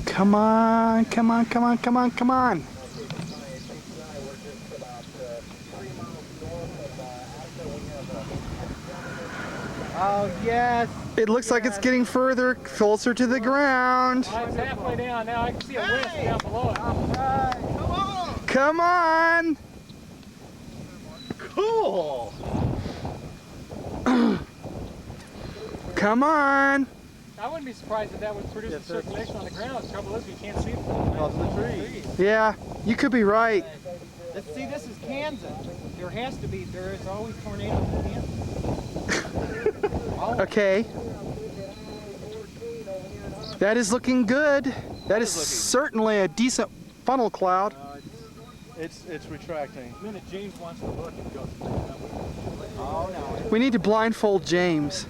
Come on, come on, come on, come on, come on. Oh, yes. It looks like it's getting further, closer to the ground. It's halfway down now. I can see a wisp down below it. All right. Come on. Come on. Cool. Come on. I wouldn't be surprised if that would produce a circulation on the ground. The trouble is we can't see it Because of the trees. Yeah, you could be right. Let's see, this is Kansas. There has to be, there is always tornadoes in Kansas. Okay. That is looking good. That is certainly a decent funnel cloud. It's retracting. The minute James wants to look, it goes. Oh, no. We need to blindfold James.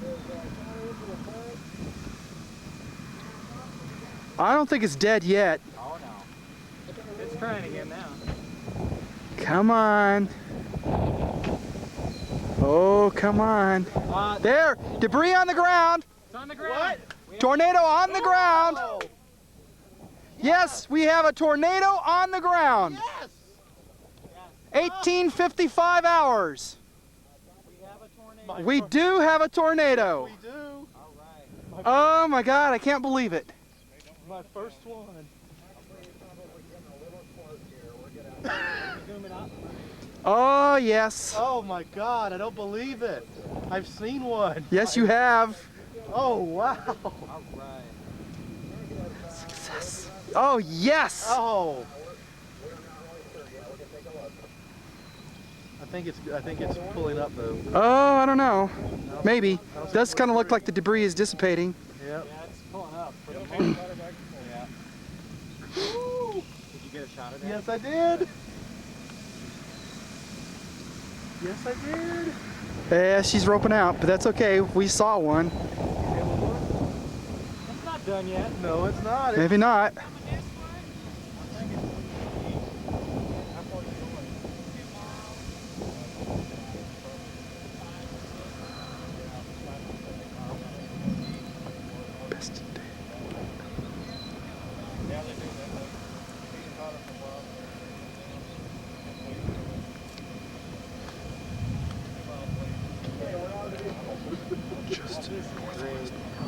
I don't think it's dead yet. Oh, no. It's trying again now. Come on. Oh, come on. There! Debris on the ground! It's on the ground. What? Tornado on the ground! Oh, Yes, we have a tornado on the ground. yes! 1855 hours. We have a tornado. We do have a tornado. We do. All right. Oh my God, I can't believe it. My first one. Zoom it up. Oh yes. Oh my God, I don't believe it. I've seen one. Yes, you have. Oh, wow. All right. Success. Oh yes. Oh. I think it's pulling up though. Oh, I don't know. Maybe. Does kind of look like the debris is dissipating. Yep. Yeah, it's pulling up. For the moment. Yeah. Did you get a shot of that? Yes, I did. Yes, I did. Yeah, she's roping out, but that's okay. We saw one. It's not done yet. No, it's not. Maybe not.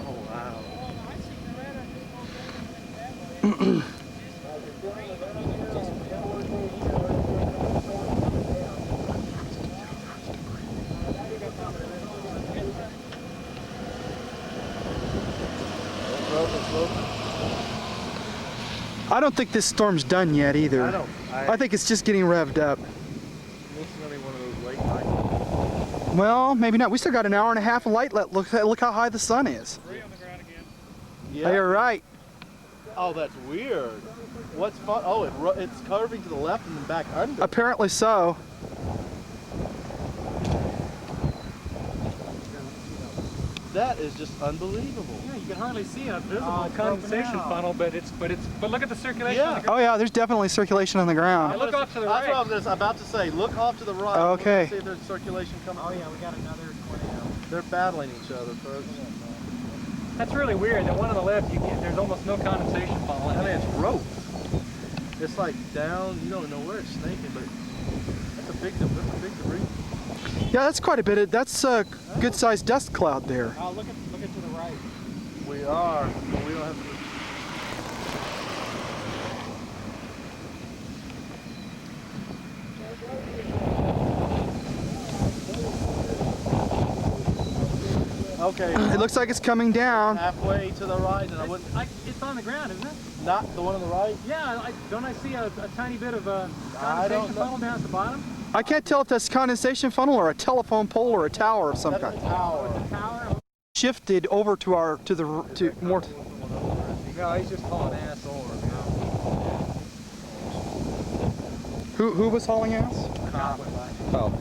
Oh, wow. I don't think this storm's done yet either. I think it's just getting revved up. This is gonna be one of those late nights. Well, maybe not. We still got an hour and a half of light left. Look how high the sun is. On the ground again. Yeah. You're right. Oh, that's weird. What's fun? Oh, it's curving to the left and then back under. Apparently so. That is just unbelievable. Yeah, you can hardly see a visible Oh, it's broken condensation out. funnel, but look at the circulation on the Yeah. ground. Oh yeah, there's definitely circulation on the ground. Look off to the That's right. what I was about to say. Look off to the right. Okay. See if there's circulation coming. Oh yeah, we got another tornado. They're battling each other, folks. That's really weird. The one on the left, there's almost no condensation funnel. I mean, it's rope. It's like down. You don't know where it's snaking, but that's a big debris. Yeah, that's quite a bit. That's a good-sized dust cloud there. Oh, look at to the right. We are, but we don't have to. Okay. It looks like it's coming down. Halfway to the right, and I wouldn't. It's on the ground, isn't it? Not the one on the right. Yeah, don't I see a tiny bit of a I don't condensation know. funnel down at the bottom? I can't tell if that's condensation funnel or a telephone pole or a tower of some That's kind. a tower. The tower? Shifted over to more. No, he's just hauling ass over. Who was hauling ass? Oh.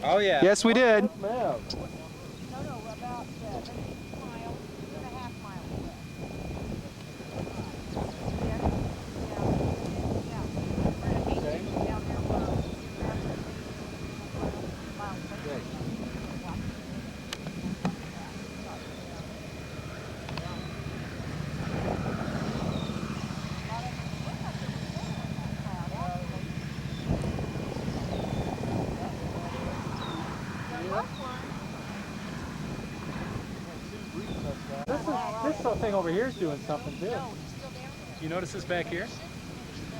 Oh yeah. Yes, we did. Ma'am. No, about maybe 2 miles, 2.5 miles west. Yes, yeah. We're gonna be down there for This thing over here is doing something too. You notice this back here?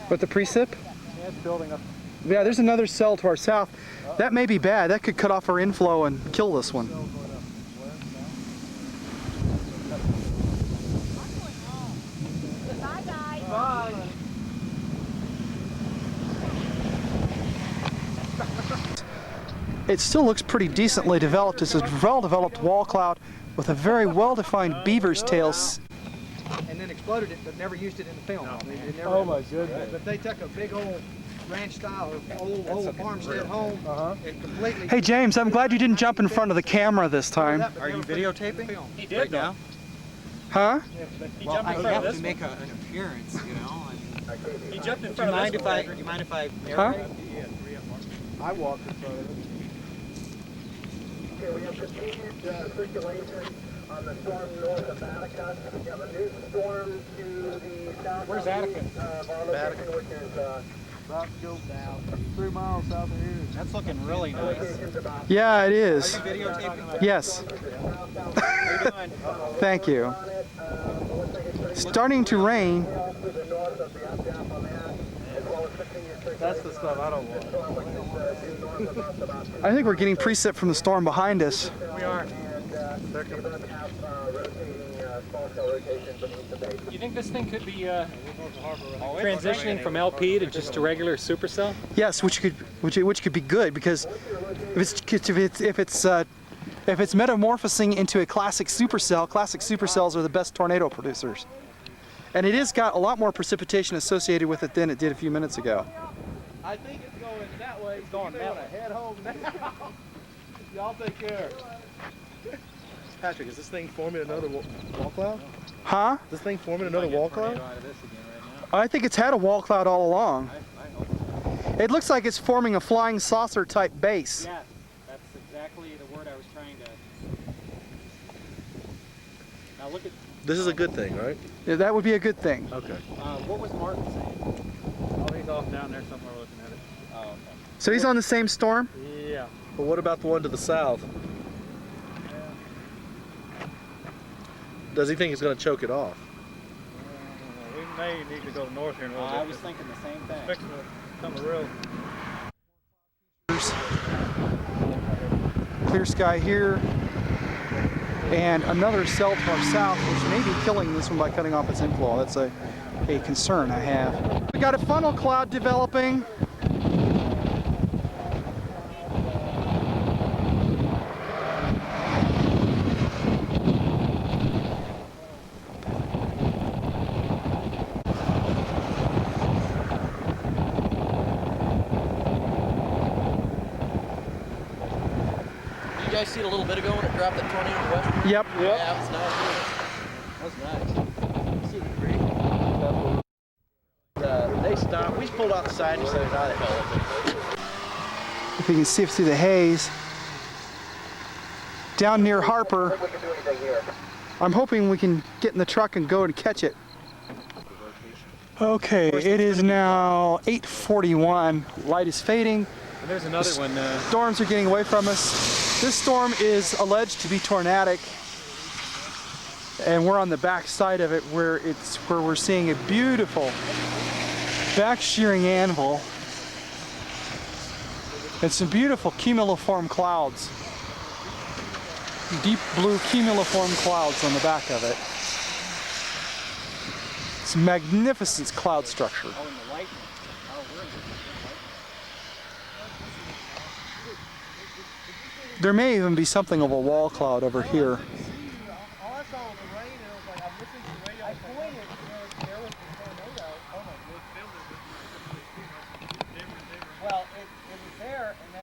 But the precip? Yeah, it's building up. Yeah, there's another cell to our south. That may be bad. That could cut off our inflow and kill this one. Bye, guys. Bye. It still looks pretty decently developed. It's a well-developed wall cloud with a very well-defined beaver's tail. And then exploded it, but never used it in the film. They never, Oh my goodness. But they took a big old ranch style or old farmstead home and completely. Hey James, I'm glad you didn't jump in front of the camera this time. Are you videotaping? He did right now. Huh? He Well, jumped I in front of have this to make an appearance, you know. He jumped in Do front you of mind this if one. I? Do you mind if I? Huh? I walked in front of it. Okay, we have continued circulation on the storm north of Attica. We have a new storm to the south. Where's Attica? Of our location, which is About to go down 3 miles south of here. That's looking really nice. Yeah, it is. Videotaping? Yes. How you doing? Thank you. Starting to rain. to the north of the Appaman, as well as continued circulation. That's the stuff I don't want. Due north of us about 2 I think we're getting precip from the storm behind us. We are. and we then have rotating small scale rotation beneath the base. You think this thing could be transitioning from LP to just a regular supercell? Yes, which could be good because if it's metamorphosing into a classic supercells are the best tornado producers. And it has got a lot more precipitation associated with it than it did a few minutes ago. I think it's going that way. It's going that way. Head home now. Y'all take care. Patrick, is this thing forming another wall cloud? Huh? Is this thing forming another wall cloud? I think it's had a wall cloud all along. It looks like it's forming a flying saucer type base. Yeah, that's exactly the word I was trying to. Now look at. This is a good thing, right? Yeah, that would be a good thing. Okay. What was Martin saying? Oh, he's off down there somewhere looking at it. Oh, okay. So he's on the same storm? Yeah. But what about the one to the south? Does he think he's going to choke it off? We may need to go north here in a little bit. I was thinking the same thing. Fixing to become a real. Clear sky here. And another cell to our south, which may be killing this one by cutting off its inflow. That's a concern I have. We got a funnel cloud developing. You guys see it a little bit ago when it dropped that tornado in the west? Yep. Yeah, that was nice. That was nice. See the creek? They stopped. We just pulled off the side and said, "How the hell is it?" If you can see through the haze. Down near Harper. I'm hoping we can get in the truck and go and catch it. Okay, it is now 8:41. Light is fading. And there's another one. Storms are getting away from us. This storm is alleged to be tornadic, and we're on the back side of it where we're seeing a beautiful back shearing anvil and some beautiful cumuliform clouds. Deep blue cumuliform clouds on the back of it. It's a magnificent cloud structure. Oh, and the lightning. Oh, we're in There may even be something of a wall cloud over here. All I saw was the rain, and it was like, I'm listening to the radio. I pointed, there was the tornado. Oh my goodness. Well, it was there, and then...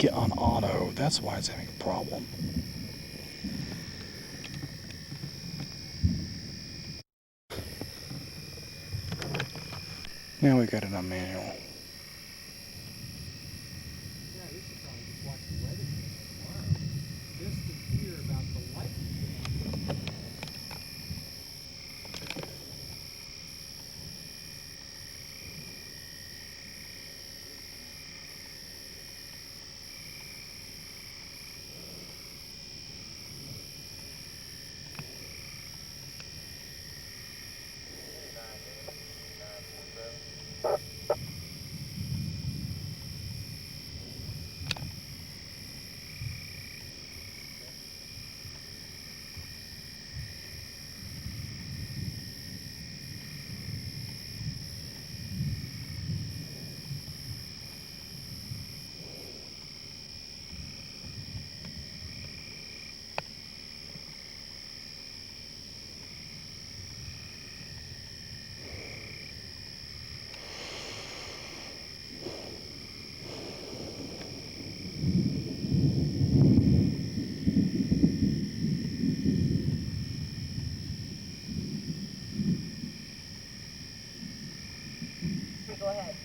it on auto. That's why it's having a problem. Now we got it on manual. Go ahead.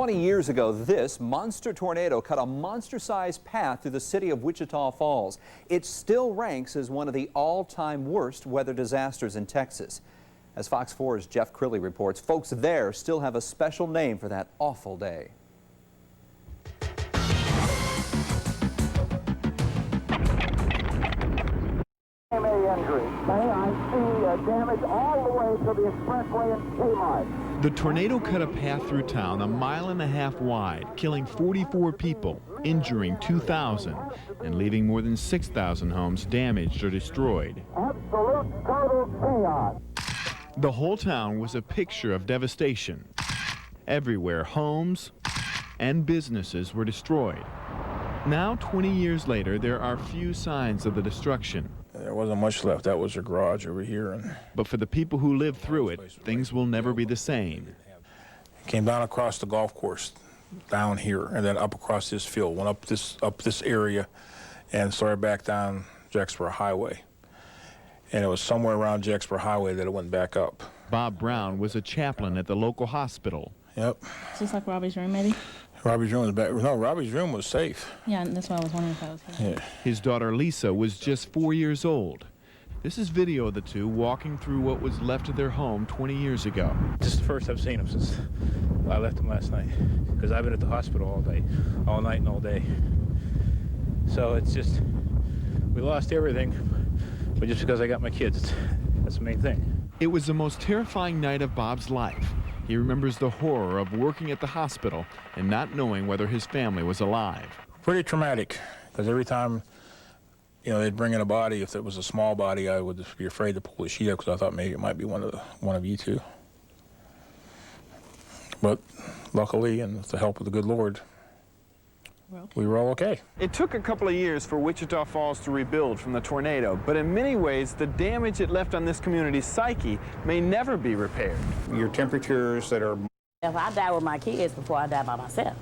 Years ago, this monster tornado cut a monster-sized path through the city of Wichita Falls. It still ranks as one of the all-time worst weather disasters in Texas. As Fox 4's Jeff Crilly reports, folks there still have a special name for that awful day. I see damage all the way to the expressway in Kmart. The tornado cut a path through town 1.5 miles wide, killing 44 people, injuring 2,000, and leaving more than 6,000 homes damaged or destroyed. Absolute total chaos. The whole town was a picture of devastation. Everywhere, homes and businesses were destroyed. Now, 20 years later, there are few signs of the destruction. There wasn't much left. That was a garage over here. But for the people who lived through it, things will never be the same. Came down across the golf course, down here, and then up across this field. Went up this area, and started back down Jacksboro Highway. And it was somewhere around Jacksboro Highway that it went back up. Bob Brown was a chaplain at the local hospital. Yep. Is this like Robbie's room, maybe? Robbie's room was back. No, Robbie's room was safe. Yeah, that's why I was wondering if I was here. Yeah. His daughter Lisa was just 4 years old. This is video of the two walking through what was left of their home 20 years ago. This is the first I've seen him since I left him last night, because I've been at the hospital all day, all night and all day. So it's just, we lost everything, but just because I got my kids, that's the main thing. It was the most terrifying night of Bob's life. He remembers the horror of working at the hospital and not knowing whether his family was alive. Pretty traumatic, because every time, you know, they'd bring in a body. If it was a small body, I would be afraid to pull the sheet up because I thought maybe it might be one of you two. But luckily, and with the help of the good Lord, we were all okay. It took a couple of years for Wichita Falls to rebuild from the tornado, but in many ways, the damage it left on this community's psyche may never be repaired. Your temperatures that are... If I die with my kids before I die by myself.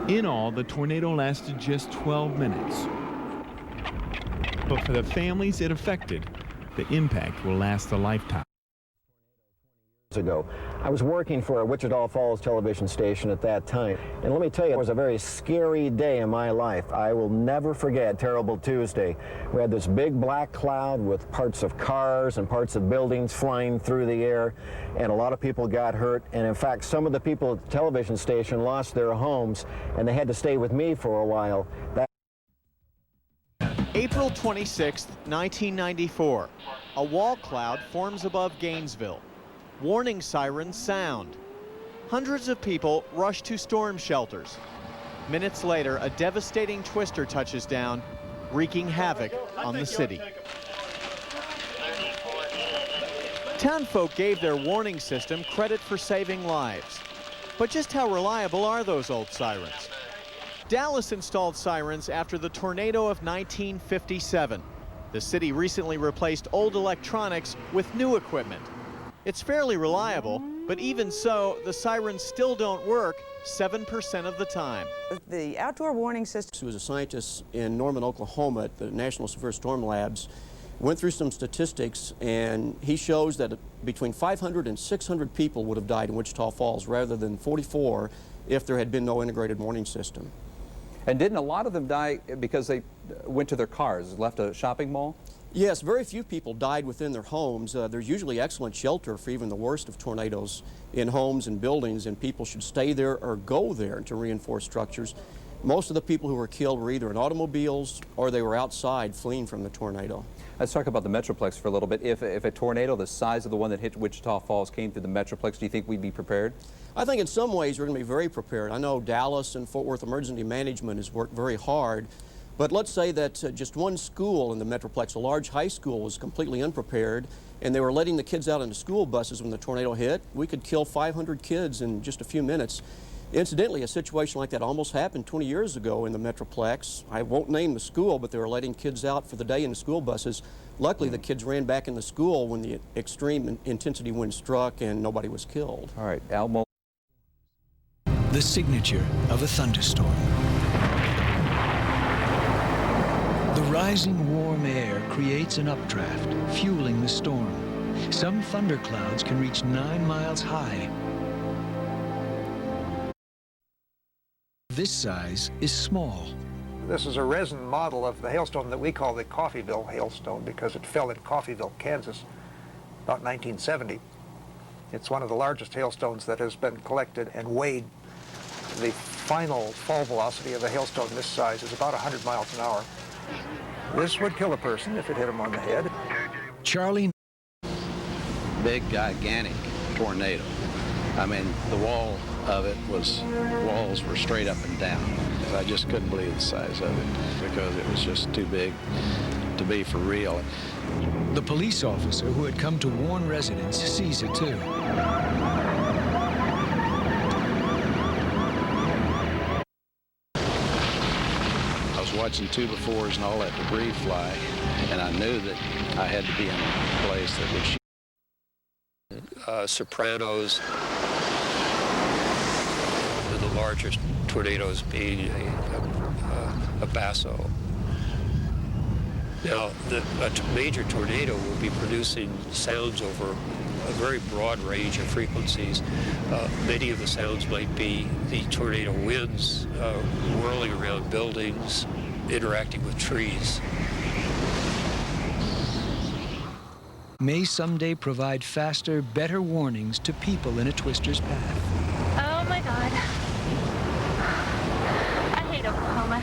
In all, the tornado lasted just 12 minutes. But for the families it affected, the impact will last a lifetime. ago. I was working for a Wichita Falls television station at that time, and let me tell you, it was a very scary day in my life. I will never forget Terrible Tuesday. We had this big black cloud with parts of cars and parts of buildings flying through the air, and a lot of people got hurt, and in fact some of the people at the television station lost their homes, and they had to stay with me for a while. April 26, 1994. A wall cloud forms above Gainesville. Warning sirens sound. Hundreds of people rush to storm shelters. Minutes later, a devastating twister touches down, wreaking havoc on the city. Townfolk gave their warning system credit for saving lives. But just how reliable are those old sirens? Dallas installed sirens after the tornado of 1957. The city recently replaced old electronics with new equipment. It's fairly reliable, but even so, the sirens still don't work 7% of the time. The outdoor warning system. He was a scientist in Norman, Oklahoma at the National Severe Storm Labs. Went through some statistics, and he shows that between 500 and 600 people would have died in Wichita Falls rather than 44 if there had been no integrated warning system. And didn't a lot of them die because they went to their cars, left a shopping mall? Yes, very few people died within their homes. There's usually excellent shelter for even the worst of tornadoes in homes and buildings, and people should stay there or go there to reinforce structures. Most of the people who were killed were either in automobiles or they were outside fleeing from the tornado. Let's talk about the Metroplex for a little bit. If a tornado the size of the one that hit Wichita Falls came through the Metroplex, do you think we'd be prepared? I think in some ways we're going to be very prepared. I know Dallas and Fort Worth Emergency Management has worked very hard, but let's say that just one school in the Metroplex, a large high school, was completely unprepared, and they were letting the kids out into school buses when the tornado hit. We could kill 500 kids in just a few minutes. Incidentally, a situation like that almost happened 20 years ago in the Metroplex. I won't name the school, but they were letting kids out for the day in the school buses. Luckily, the kids ran back in the school when the extreme intensity wind struck and nobody was killed. All right, Almo. The signature of a thunderstorm. The rising warm air creates an updraft, fueling the storm. Some thunderclouds can reach 9 miles high. This size is small. This is a resin model of the hailstone that we call the Coffeyville hailstone because it fell in Coffeyville, Kansas, about 1970. It's one of the largest hailstones that has been collected and weighed. The final fall velocity of a hailstone this size is about 100 miles an hour. This would kill a person if it hit him on the head. Charlie. Big, gigantic tornado. I mean, the wall of it walls were straight up and down. I just couldn't believe the size of it because it was just too big to be for real. The police officer who had come to warn residents sees it too. I was watching 2x4s and all that debris fly, and I knew that I had to be in a place that would shoot. Sopranos, the largest tornadoes being a basso. Now, a major tornado will be producing sounds over a very broad range of frequencies. Many of the sounds might be the tornado winds whirling around buildings, interacting with trees. May someday provide faster, better warnings to people in a twister's path. Oh my God. I hate Oklahoma.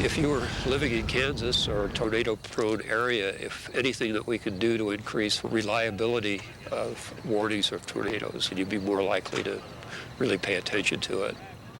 If you were living in Kansas or a tornado-prone area, if anything that we could do to increase reliability of warnings of tornadoes, you'd be more likely to really pay attention to it.